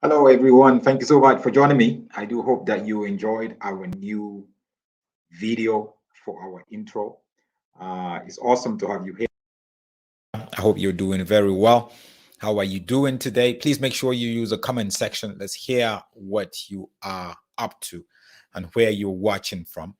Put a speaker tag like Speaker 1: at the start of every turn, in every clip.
Speaker 1: Hello, everyone. Thank you so much for joining me. I do hope that you enjoyed our new video for our intro. It's awesome to have you here. I hope you're doing very well. How are you doing today? Please make sure you use a comment section. Let's hear what you are up to and where you're watching from.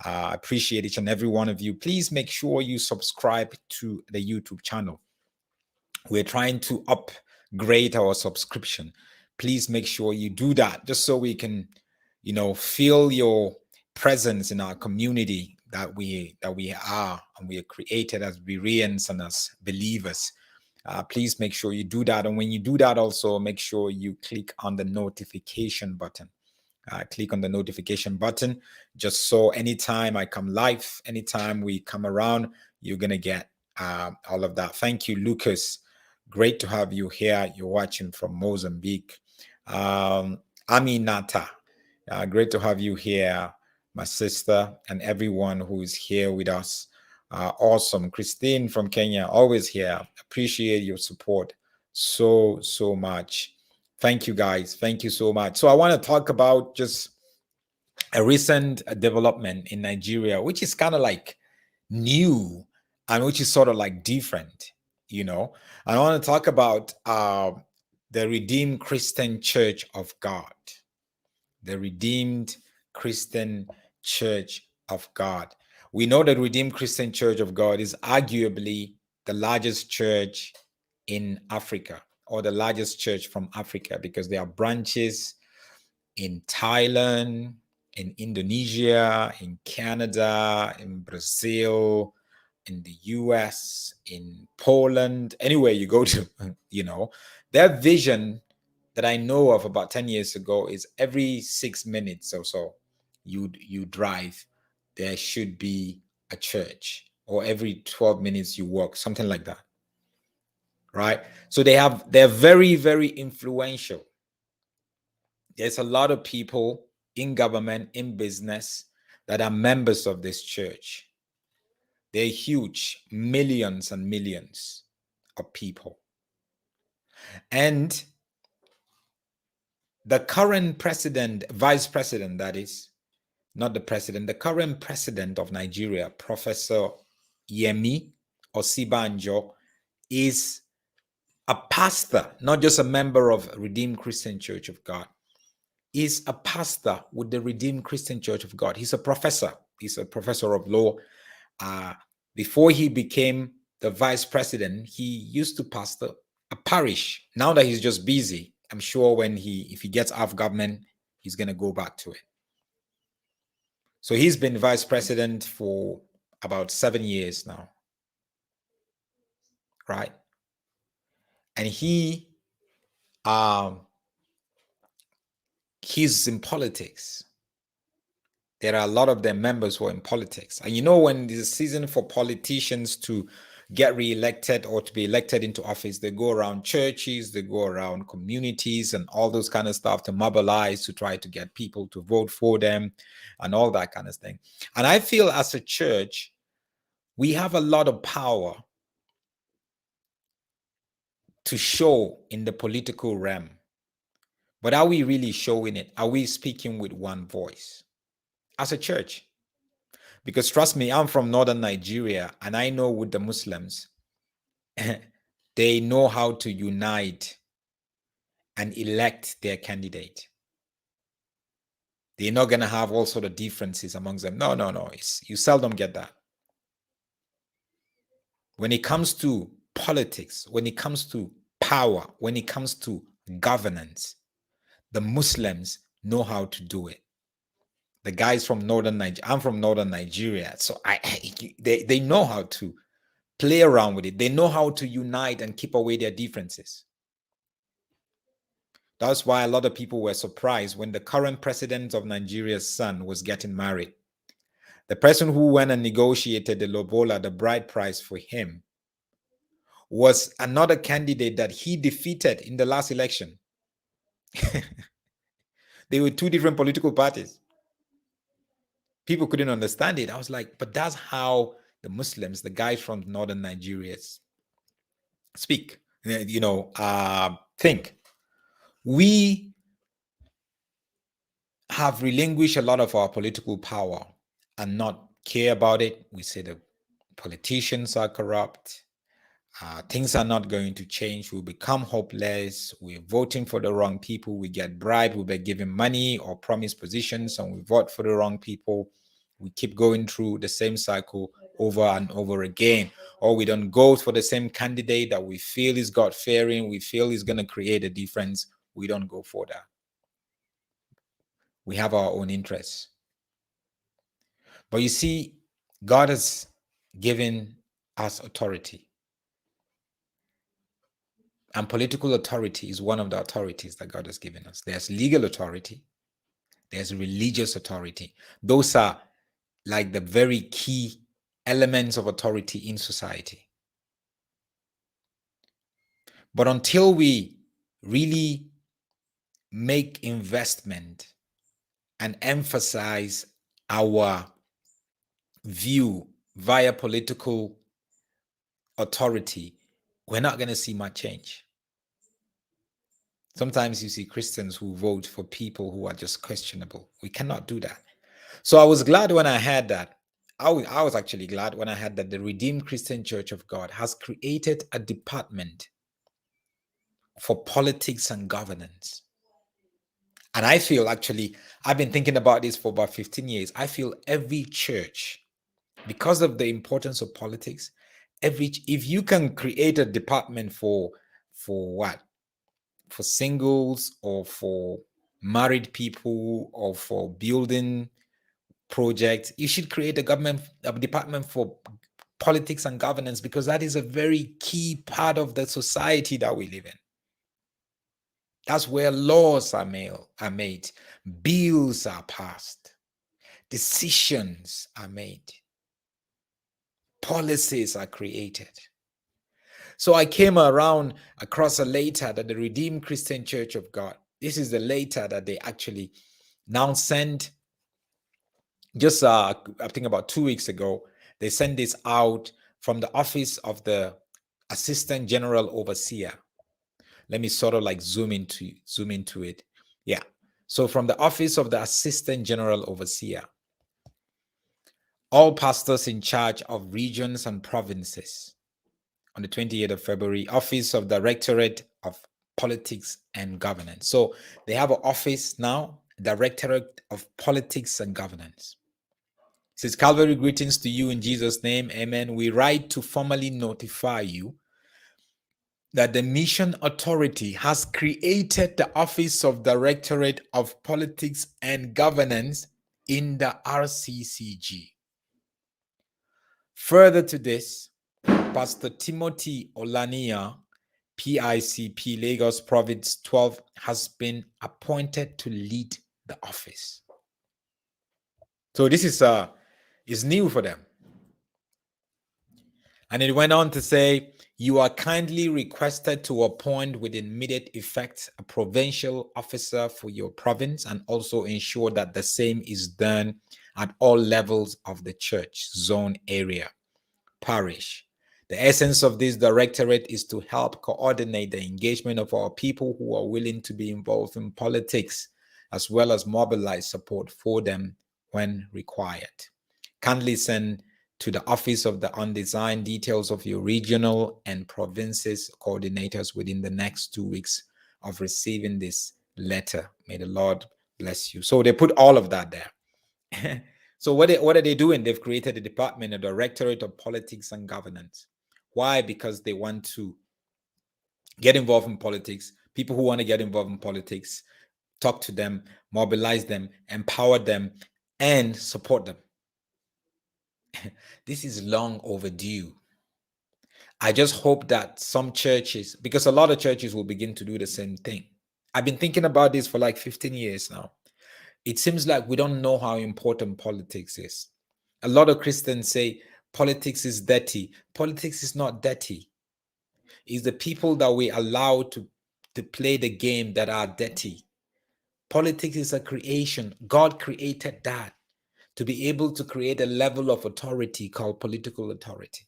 Speaker 1: I appreciate each and every one of you. Please make sure you subscribe to the YouTube channel. We're trying to upgrade our subscription. Please make sure you do that just so we can, feel your presence in our community that we are and we are created as Bereans and as believers. Please make sure you do that. And when you do that, also make sure you click on the notification button. Click on the notification button just so anytime I come live, anytime we come around, you're going to get all of that. Thank you, Lucas. Great to have you here. You're watching from Mozambique. Aminata, great to have you here, my sister, and everyone who is here with us. Awesome. Christine from Kenya, always here. Appreciate your support so much. Thank you, guys. Thank you so much. So I want to talk about just a recent development in Nigeria, which is kind of like new and which is sort of like different, I want to talk about the Redeemed Christian Church of God. The Redeemed Christian Church of God. We know that Redeemed Christian Church of God is arguably the largest church in Africa, or the largest church from Africa, because there are branches in Thailand, in Indonesia, in Canada, in Brazil, in the US, in Poland, anywhere you go to, their vision that I know of about 10 years ago is every 6 minutes or so you drive, there should be a church, or every 12 minutes you walk, something like that. Right? So they're very, very influential. There's a lot of people in government, in business, that are members of this church. They're huge, millions and millions of people. And the current president, vice president, that is, not the president, the current president of Nigeria, Professor Yemi Osibanjo, is a pastor, not just a member of Redeemed Christian Church of God. He's a pastor with the Redeemed Christian Church of God. He's a professor. He's a professor of law. Before he became the vice president, he used to pastor a parish. Now that he's just busy, I'm sure if he gets off government, he's going to go back to it. So he's been vice president for about 7 years now, right? And he's in politics. There are a lot of their members who are in politics. And when there's a season for politicians to get re-elected or to be elected into office, they go around churches, they go around communities and all those kind of stuff to mobilize, to try to get people to vote for them and all that kind of thing. And I feel as a church, we have a lot of power to show in the political realm. But are we really showing it? Are we speaking with one voice as a church? Because trust me, I'm from northern Nigeria, and I know with the Muslims, they know how to unite and elect their candidate. They're not going to have all sort of differences amongst them. No. You seldom get that. When it comes to politics, when it comes to power, when it comes to governance, the Muslims know how to do it. The guys from northern Nigeria, I'm from northern Nigeria, so they know how to play around with it. They know how to unite and keep away their differences. That's why a lot of people were surprised when the current president of Nigeria's son was getting married. The person who went and negotiated the lobola, the bride price for him, was another candidate that he defeated in the last election. They were two different political parties. People couldn't understand it. I was like, but that's how the Muslims, the guys from northern Nigeria, speak, think. We have relinquished a lot of our political power and not care about it. We say the politicians are corrupt. Things are not going to change. We'll become hopeless. We're voting for the wrong people. We get bribed. We'll be given money or promised positions, and we vote for the wrong people. We keep going through the same cycle over and over again. Or we don't go for the same candidate that we feel is God-fearing, we feel is going to create a difference. We don't go for that. We have our own interests. But you see, God has given us authority. And political authority is one of the authorities that God has given us. There's legal authority. There's religious authority. Those are like the very key elements of authority in society. But until we really make investment and emphasize our view via political authority, we're not going to see much change. Sometimes you see Christians who vote for people who are just questionable. We cannot do that. So I was glad when I heard that. I was actually glad when I heard that the Redeemed Christian Church of God has created a department for politics and governance. And I feel actually, I've been thinking about this for about 15 years. I feel every church, because of the importance of politics, if you can create a department for what? For singles or for married people or for building projects, you should create a department for politics and governance, because that is a very key part of the society that we live in. That's where laws are made, bills are passed, decisions are made, policies are created. So I came across a letter that the Redeemed Christian Church of God, this is the letter that they actually now sent just, I think about 2 weeks ago. They sent this out from the office of the Assistant General Overseer. Let me sort of like zoom into it. Yeah. So from the office of the Assistant General Overseer, all pastors in charge of regions and provinces, on the 28th of February, office of Directorate of Politics and Governance. So they have an office now, Directorate of Politics and Governance. It says, Calvary, greetings to you in Jesus' name. Amen. We write to formally notify you that the Mission Authority has created the Office of Directorate of Politics and Governance in the RCCG. Further to this, Pastor Timothy Olania, PICP, Lagos Province 12, has been appointed to lead the office. So this is new for them. And it went on to say, you are kindly requested to appoint with immediate effect a provincial officer for your province, and also ensure that the same is done at all levels of the church, zone, area, parish. The essence of this directorate is to help coordinate the engagement of our people who are willing to be involved in politics, as well as mobilize support for them when required. Kindly send to the office of the undesigned details of your regional and provinces coordinators within the next 2 weeks of receiving this letter. May the Lord bless you. So they put all of that there. So what are they doing? They've created a department, a Directorate of Politics and Governance. Why? Because they want to get involved in politics. People who want to get involved in politics, talk to them, mobilize them, empower them, and support them. This is long overdue. I just hope that some churches, because a lot of churches will begin to do the same thing. I've been thinking about this for like 15 years now. It seems like we don't know how important politics is. A lot of Christians say politics is dirty. Politics is not dirty. It's the people that we allow to play the game that are dirty. Politics is a creation. God created that to be able to create a level of authority called political authority.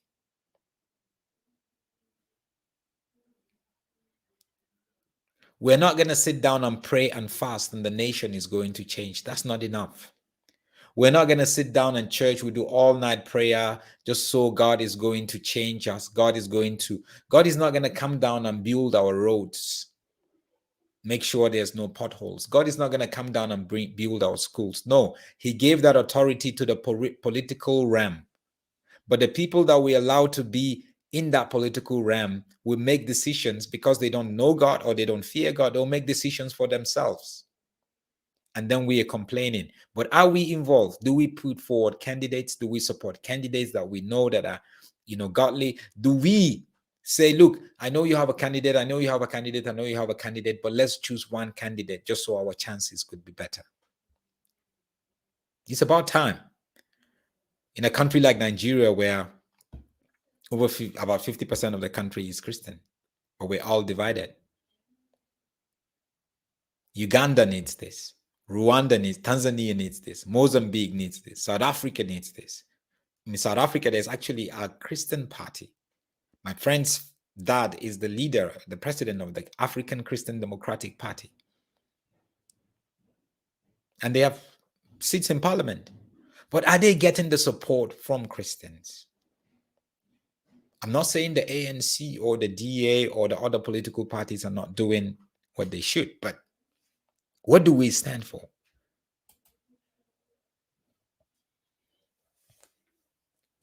Speaker 1: We're not going to sit down and pray and fast and the nation is going to change. That's not enough. We're not going to sit down and church, we do all night prayer just so God is going to change us. God is not going to come down and build our roads, make sure there's no potholes. God is not going to come down and build our schools. No, he gave that authority to the political realm. But the people that we allow to be in that political realm will make decisions because they don't know God or they don't fear God. They'll make decisions for themselves. And then we are complaining. But are we involved? Do we put forward candidates? Do we support candidates that we know that are, godly? Do we say, look, I know you have a candidate, I know you have a candidate, I know you have a candidate, but let's choose one candidate just so our chances could be better? It's about time. In a country like Nigeria, where about 50% of the country is Christian, but we're all divided. Uganda needs this. Tanzania needs this. Mozambique needs this. South Africa needs this. In South Africa, there's actually a Christian party. My friend's dad is the leader, the president of the African Christian Democratic Party. And they have seats in parliament. But are they getting the support from Christians? I'm not saying the ANC or the DA or the other political parties are not doing what they should, but what do we stand for?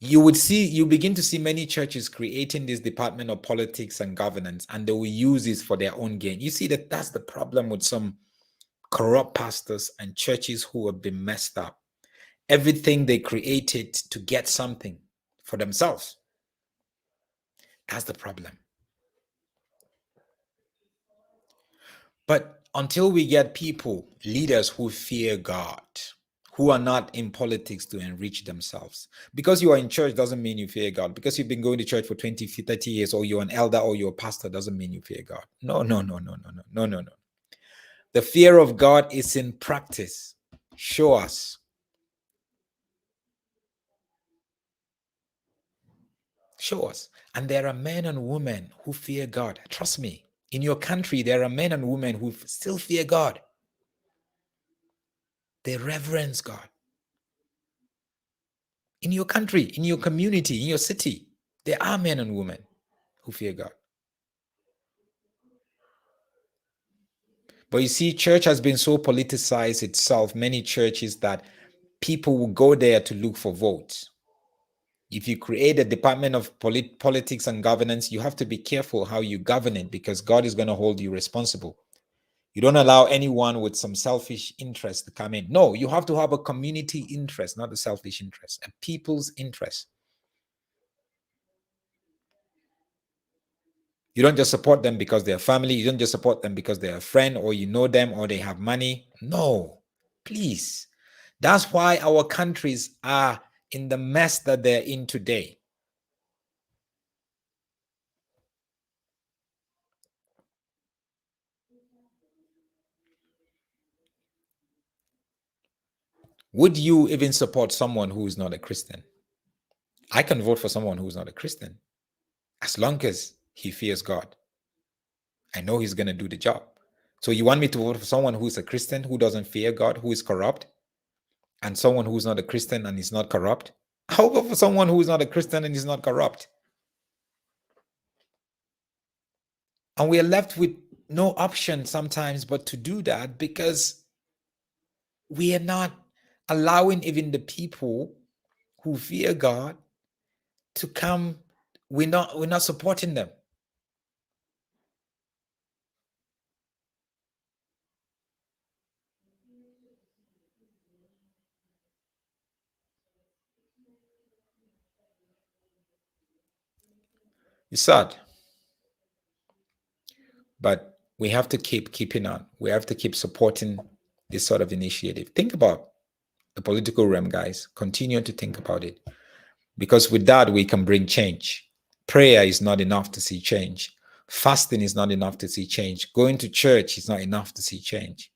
Speaker 1: You begin to see many churches creating this department of politics and governance, and they will use this for their own gain. You see that's the problem with some corrupt pastors and churches who have been messed up. Everything they created to get something for themselves. That's the problem. But until we get people, leaders who fear God, who are not in politics to enrich themselves. Because you are in church doesn't mean you fear God. Because you've been going to church for 20, 30 years, or you're an elder or you're a pastor doesn't mean you fear God. No. The fear of God is in practice. Show us. Show us. And there are men and women who fear God. Trust me. In your country, there are men and women who still fear God. They reverence God. In your country, in your community, in your city, there are men and women who fear God. But you see, church has been so politicized itself, many churches, that people will go there to look for votes. If you create a department of politics and governance, you have to be careful how you govern it, because God is going to hold you responsible. You don't allow anyone with some selfish interest to come in. No, you have to have a community interest, not a selfish interest, a people's interest. You don't just support them because they're family. You don't just support them because they're a friend or you know them or they have money. No, please. That's why our countries are in the mess that they're in today. Would you even support someone who is not a Christian? I can vote for someone who is not a Christian as long as he fears God. I know he's going to do the job. So you want me to vote for someone who is a Christian, who doesn't fear God, who is corrupt, and someone who is not a Christian and is not corrupt? I'll vote for someone who is not a Christian and is not corrupt. And we are left with no option sometimes but to do that, because we are not allowing even the people who fear God to come. We're not supporting them. It's sad. But we have to keep keeping on. We have to keep supporting this sort of initiative. Think about the political realm, guys. Continue to think about it. Because with that, we can bring change. Prayer is not enough to see change. Fasting is not enough to see change. Going to church is not enough to see change.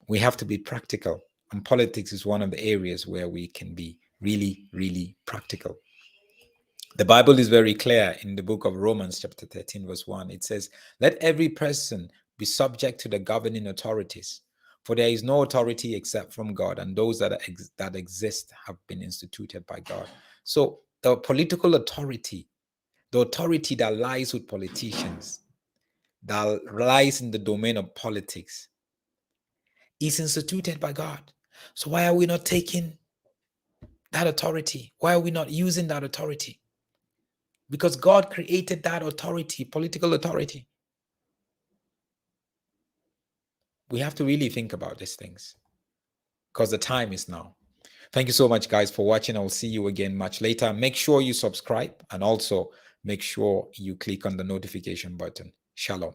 Speaker 1: We have to be practical. And politics is one of the areas where we can be really, really practical. The Bible is very clear in the book of Romans chapter 13 verse 1. It says, let every person be subject to the governing authorities. For there is no authority except from God, and those that exist have been instituted by God. So the political authority, the authority that lies with politicians, that lies in the domain of politics, is instituted by God. So why are we not taking that authority? Why are we not using that authority? Because God created that authority, political authority. We have to really think about these things because the time is now. Thank you so much, guys, for watching. I will see you again much later. Make sure you subscribe and also make sure you click on the notification button. Shalom.